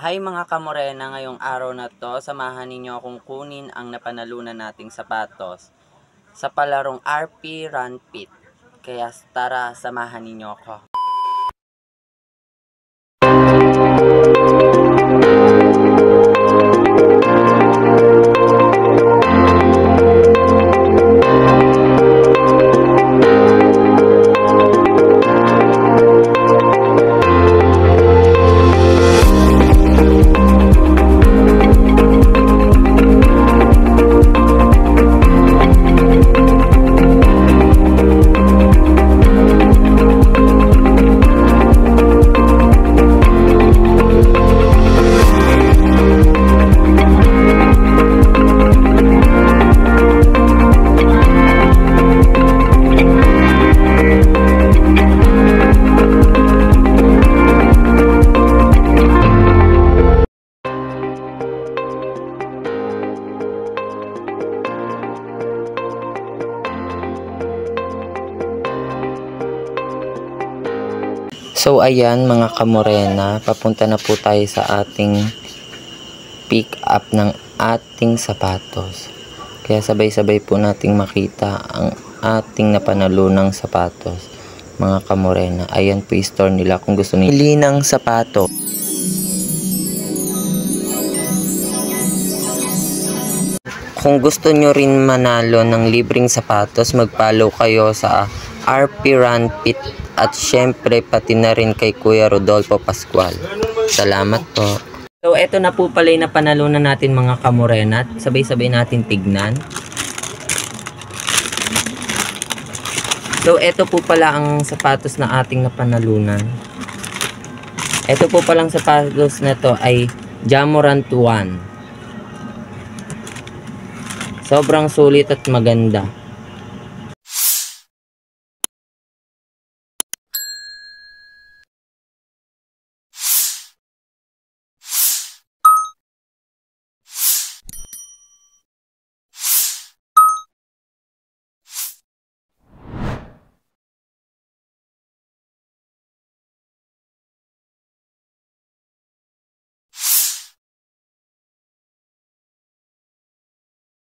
Hi mga kamorena, ngayong araw na to, samahan ninyo akong kunin ang napanalunan nating sapatos sa palarong RP Run Pit. Kaya tara, samahan ninyo ako. So ayan mga kamorena, papunta na po tayo sa ating pick up ng ating sapatos. Kaya sabay-sabay po nating makita ang ating napanalunang sapatos. Mga kamorena, ayan po yung store nila kung gusto niyo bili ng sapato. Kung gusto nyo rin manalo ng libreng sapatos, mag-follow kayo sa RP Run Pit at syempre pati na rin kay Kuya Rodolfo Pascual. Salamat po. So eto na po pala yung napanalunan natin mga kamorena. Sabay-sabay natin tignan. So eto po pala ang sapatos na ating napanalunan. Eto po palang sapatos na to ay Jamorant 1. Sobrang sulit at maganda.